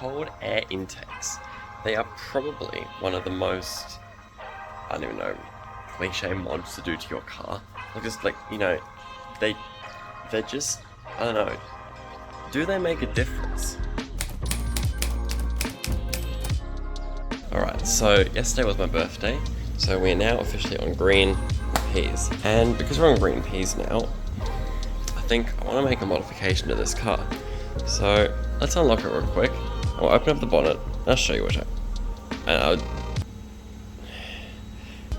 cold air intakes. They are probably one of the most, I don't even know, cliche mods to do to your car. Because, like, you know, they're just, I don't know, do they make a difference? Alright, so yesterday was my birthday, so we're now officially on green peas. And because we're on green peas now, I think I want to make a modification to this car. So let's unlock it real quick. I'll open up the bonnet, and I'll show you what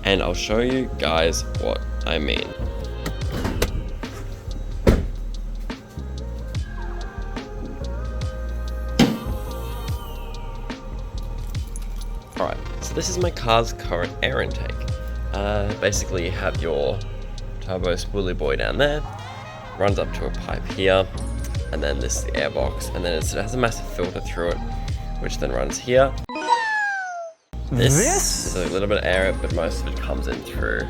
I'll show you guys what I mean. Alright, so this is my car's current air intake. Basically you have your turbo spoolie boy down there, runs up to a pipe here, and then this is the airbox, and then it has a massive filter through it, which then runs here. This is a little bit of air, but most of it comes in through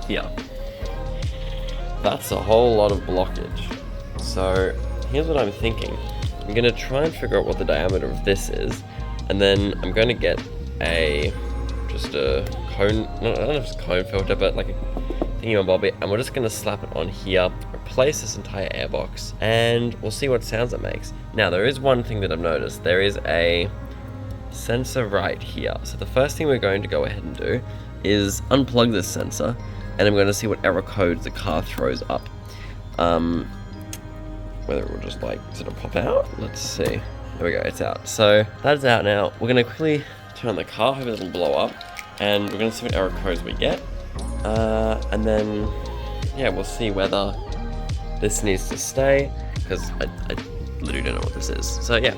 here. That's a whole lot of blockage. So here's what I'm thinking. I'm going to try and figure out what the diameter of this is, and then I'm going to get just a cone, I don't know if it's a cone filter, but like a thingy-mabobby, and we're just going to slap it on here, replace this entire airbox, and we'll see what sounds it makes. Now there is one thing that I've noticed. There is a sensor right here. So the first thing we're going to go ahead and do is unplug this sensor, and I'm going to see what error codes the car throws up. Whether it will just like sort of pop out. Let's see. There we go, it's out. So that's out now. We're going to quickly turn on the car, hope it doesn't blow up, and we're going to see what error codes we get. And then, yeah, we'll see whether this needs to stay, because I literally don't know what this is. So yeah,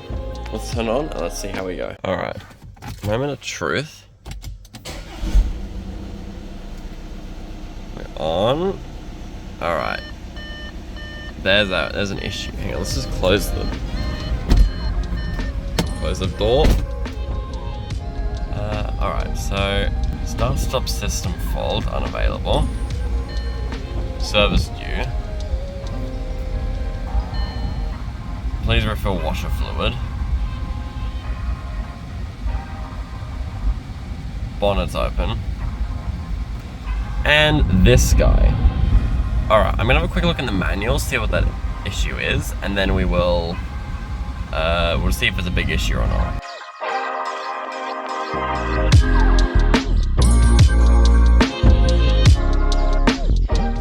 let's turn it on and let's see how we go. Alright, moment of truth. We're on. Alright. There's an issue. Hang on, let's just close them. Close the door. Alright, so start-stop system fault unavailable. Service due. Please refill washer fluid. Bonnet's open. And this guy. Alright, I'm gonna have a quick look in the manual, see what that issue is, and then we will we'll see if it's a big issue or not.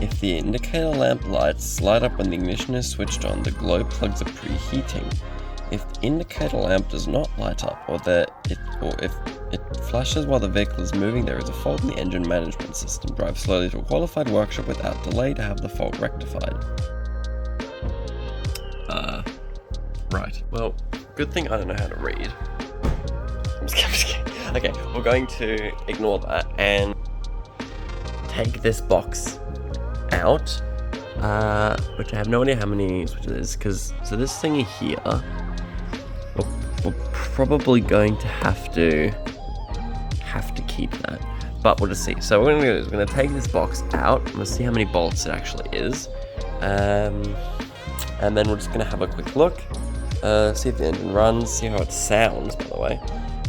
If the indicator lamp lights light up when the ignition is switched on, the glow plugs are preheating. If the indicator lamp does not light up, or if it flashes while the vehicle is moving, there is a fault in the engine management system. Drive slowly to a qualified workshop without delay to have the fault rectified. Right. Well, good thing I don't know how to read. I'm just kidding. Okay, we're going to ignore that and take this box out, which I have no idea how many switches it is, because so this thingy here, we're probably going to have to keep that, but we'll just see. So what we're going to do is we're going to take this box out, and we'll see how many bolts it actually is, and then we're just going to have a quick look, see if the engine runs, see how it sounds, by the way,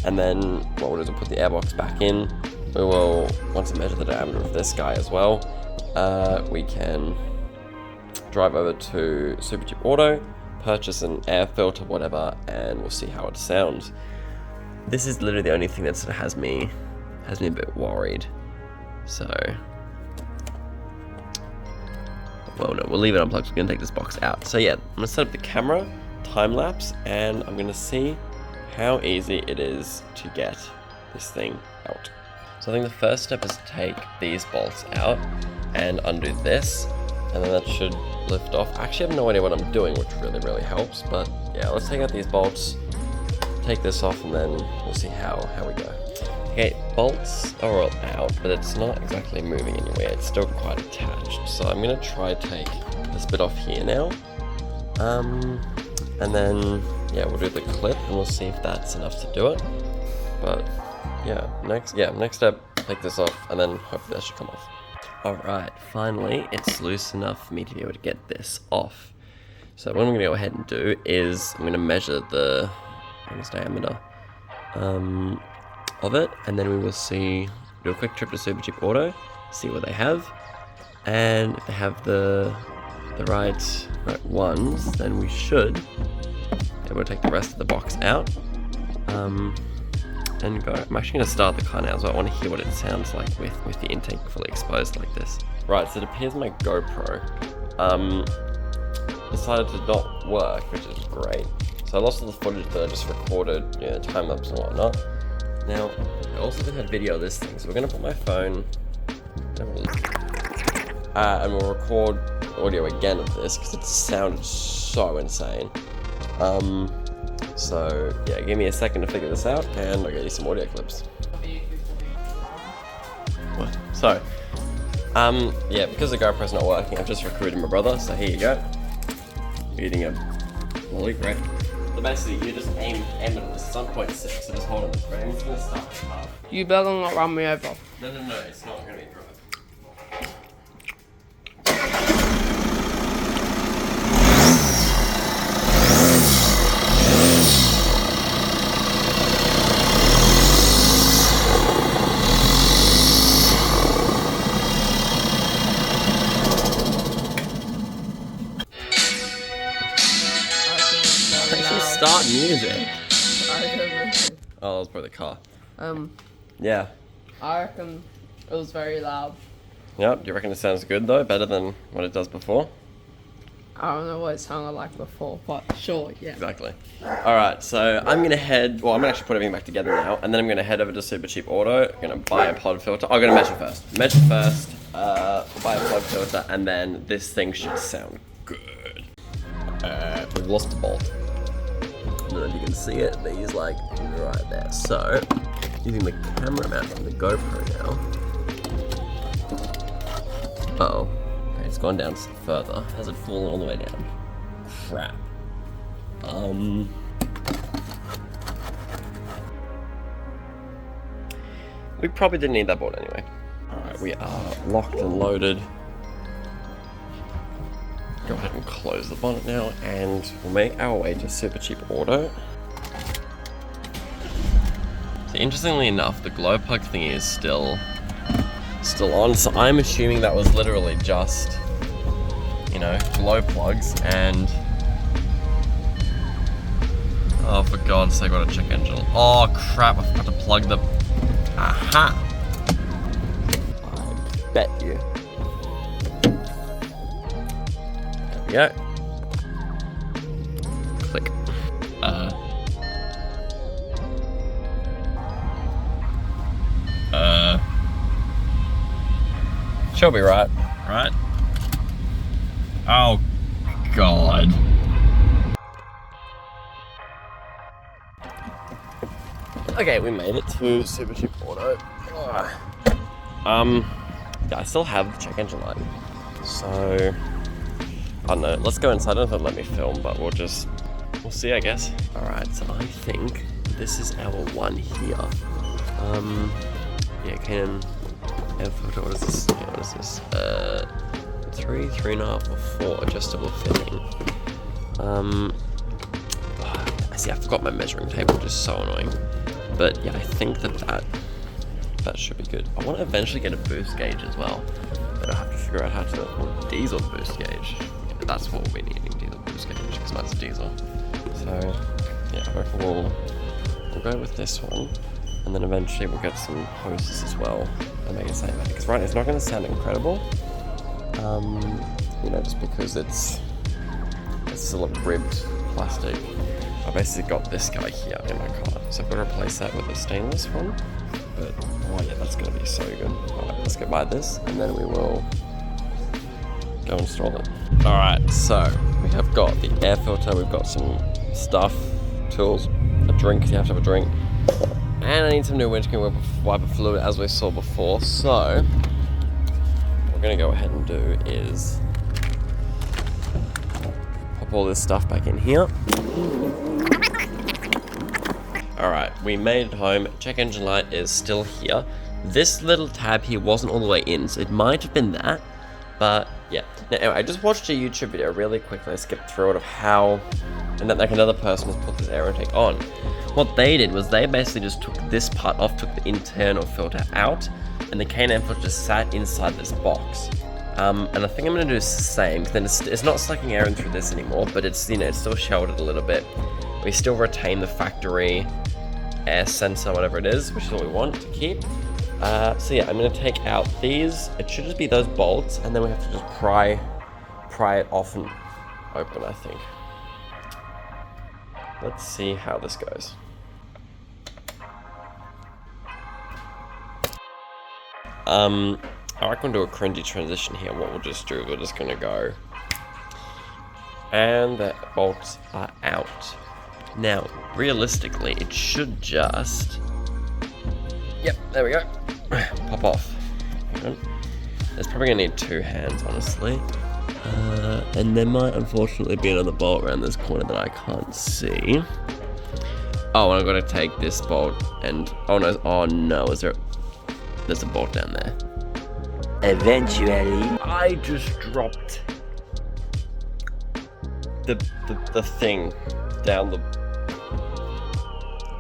and then what we'll do is we'll put the airbox back in. We will, once I measure the diameter of this guy as well, we can drive over to Supercheap Auto, purchase an air filter, whatever, and we'll see how it sounds. This is literally the only thing that sort of has me a bit worried. So, well, no, we'll leave it unplugged. We're gonna take this box out. So yeah, I'm gonna set up the camera, time lapse, and I'm gonna see how easy it is to get this thing out. So I think the first step is to take these bolts out and undo this, and then that should lift off. I actually have no idea what I'm doing, which really helps, but yeah, let's take out these bolts, take this off, and then we'll see how we go. Okay, bolts are all out, but it's not exactly moving anywhere. It's still quite attached. So I'm gonna try take this bit off here now. And then, yeah, we'll do the clip and we'll see if that's enough to do it. But yeah, next step, take this off, and then hopefully that should come off. Alright, finally, it's loose enough for me to be able to get this off. So what I'm gonna go ahead and do is I'm gonna measure the longest diameter of it, and then we will do a quick trip to Supercheap Auto, see what they have, and if they have the right ones, then we should be able to take the rest of the box out and go. I'm actually going to start the car now, so I want to hear what it sounds like with the intake fully exposed like this. Right, so it appears my GoPro decided to not work, which is great. So I lost all the footage that I just recorded, time lapse and whatnot. Now, I also had video of this thing, so we're going to put my phone, and we'll record audio again of this because it sounded so insane. So yeah, give me a second to figure this out and I'll get you some audio clips. What? Sorry. Yeah, because the GoPro's not working, I've just recruited my brother, so here you go. You're eating a lolly, great. So basically, you just aim it at this. It's on 0.6, so just hold on this, right? I'm just gonna start the car. You better not run me over. No, it's not gonna be drive. Start music. Oh, that was probably the car. Yeah. I reckon it was very loud. Yep. Do you reckon it sounds good though? Better than what it does before? I don't know what it sounded like before, but sure, yeah. Exactly. Alright, so I'm gonna I'm gonna actually put everything back together now, and then I'm gonna head over to Supercheap Auto. I'm gonna buy a pod filter. I'm gonna measure first. Buy a pod filter, and then this thing should sound good. We've lost the bolt. I don't know if you can see it, but he's like right there. So, using the camera mount from the GoPro now. Uh-oh. Okay, it's gone down further. Has it fallen all the way down? Crap. We probably didn't need that bolt anyway. Alright, we are locked and loaded. Go ahead and close the bonnet now, and we'll make our way to Supercheap Auto. So interestingly enough, the glow plug thingy is still on, so I'm assuming that was literally just, glow plugs, and oh, for God's sake, what a check engine. Oh crap, I forgot to plug the, aha! I bet you. Yeah. Click. She'll be right. Right? Oh, God. Okay, we made it to Supercheap Auto. Yeah, I still have the check engine light. So, I don't know, let's go inside. I don't know if it'll let me film, but we'll see, I guess. Alright, so I think this is our one here. Yeah, Canon F1, what is this? Yeah, what is this? 3.5 or 4 adjustable fitting. See, I forgot my measuring tape, which is so annoying. But yeah, I think that should be good. I want to eventually get a boost gauge as well, but I'll have to figure out how to, or diesel boost gauge. That's what we'll be needing, diesel boost gauge, because mine's diesel. So yeah, I reckon we'll go with this one, and then eventually we'll get some hoses as well and make it sound better. Because right now it's not going to sound incredible, just because it's still a ribbed plastic. I basically got this guy here in my car, so I've got to replace that with a stainless one. But oh yeah, that's going to be so good. Alright, let's go buy this, and then we will go install it. Alright, so we have got the air filter, we've got some stuff, tools, a drink, you have to have a drink, and I need some new windscreen wiper fluid as we saw before. So what we're going to go ahead and do is pop all this stuff back in here. Alright, we made it home. Check engine light is still here. This little tab here wasn't all the way in, so it might have been that. But yeah. Now, anyway, I just watched a YouTube video really quickly. I skipped through it of how, and that like another person has put this air intake on. what they did was they basically just took this part off, took the internal filter out, and the Canon filter just sat inside this box. And I think I'm gonna do the same. Then it's not sucking air in through this anymore, but it's, you know, it's still sheltered a little bit. We still retain the factory air sensor, whatever it is, which is what we want to keep. So yeah, I'm gonna take out these. It should just be those bolts, and then we have to just pry it off and open, I think. Let's see how this goes. I reckon we'll do a cringy transition here. What we'll just do, we're just gonna go, and the bolts are out. Now, realistically, it should just, yep, there we go, pop off. Hang on. There's probably gonna need 2 hands, honestly. And there might unfortunately be another bolt around this corner that I can't see. Oh, and I've got to take this bolt and, oh no, there's a bolt down there. Eventually, I just dropped the thing down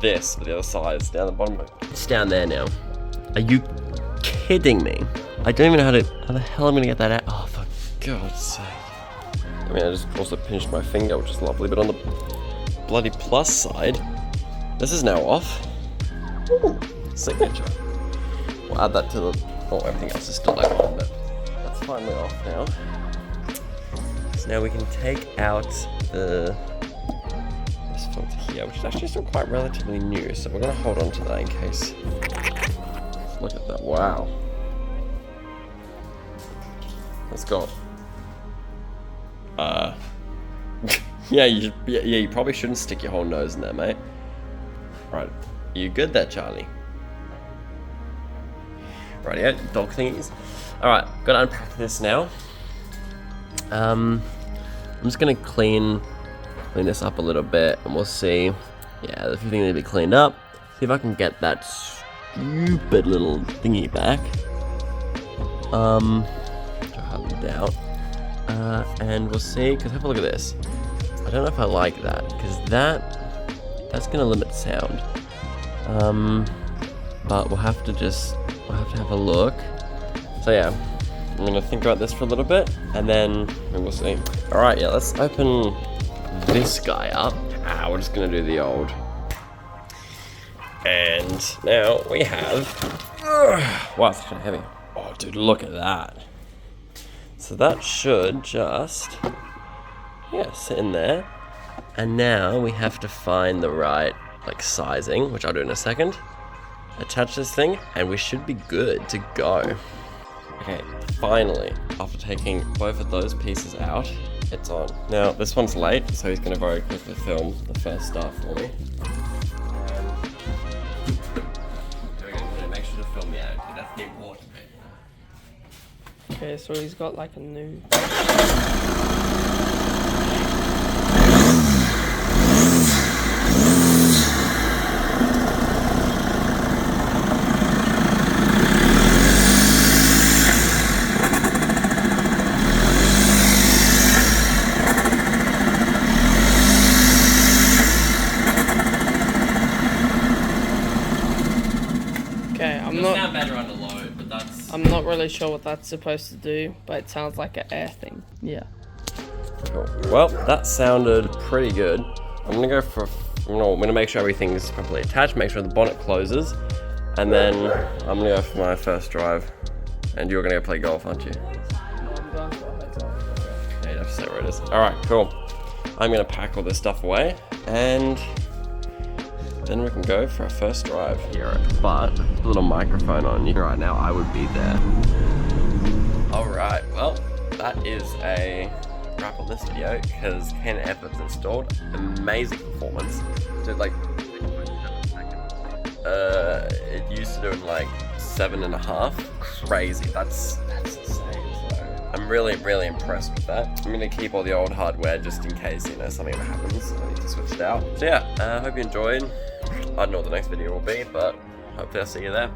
this for the other side. It's down the bottom. It's down there now. Are you kidding me? I don't even know how the hell I'm gonna get that out. Oh, for God's sake. I mean, I just also pinched my finger, which is lovely, but on the bloody plus side, this is now off. Ooh, signature. We'll add that to the, oh, everything else is still open, but that's finally off now. So now we can take out this filter here, which is actually still quite relatively new, so we're gonna hold on to that in case. Let's look at that, wow. Let's go. Yeah, you probably shouldn't stick your whole nose in there, mate. Right, you good there, Charlie? Rightio, dog thingies. Alright, gotta unpack this now. I'm just gonna clean this up a little bit, and we'll see. Yeah, there's a few things need to be cleaned up. See if I can get that stupid little thingy back. Which I highly doubt. And we'll see, because have a look at this. I don't know if I like that, because that's gonna limit sound. But we'll have to have a look. So yeah, I'm gonna think about this for a little bit, and then we'll see. All right, yeah, let's open this guy up. We're just gonna do the old. And now we have, wow, it's kind of heavy. Oh, dude, look at that. So that should just, yeah, sit in there. And now we have to find the right, like, sizing, which I'll do in a second. Attach this thing, and we should be good to go. Okay, finally, after taking both of those pieces out, it's on. Now, this one's late, so he's gonna very quickly film the first start for me. Make sure to film me out, that's the important bit. Okay, so he's got like a new. I'm not really sure what that's supposed to do, but it sounds like an air thing. Yeah. Cool. Well, that sounded pretty good. I'm gonna go for, I'm gonna make sure everything's properly attached, make sure the bonnet closes, and then I'm gonna go for my first drive. And you're gonna go play golf, aren't you? I'm going for a hotel. Yeah, you have to say where it is. All right, cool. I'm gonna pack all this stuff away, and then we can go for our first drive. Here, but the little microphone on you right now, I would be there. All right, well, that is a wrap on this video because Canon Ep1's installed. Amazing performance. Dude, like, it used to do in like 7.5. Crazy. That's insane. So I'm really impressed with that. I'm gonna keep all the old hardware just in case, you know, something ever happens. I need to switch it out. So yeah, I hope you enjoyed. I don't know what the next video will be, but hopefully I'll see you there.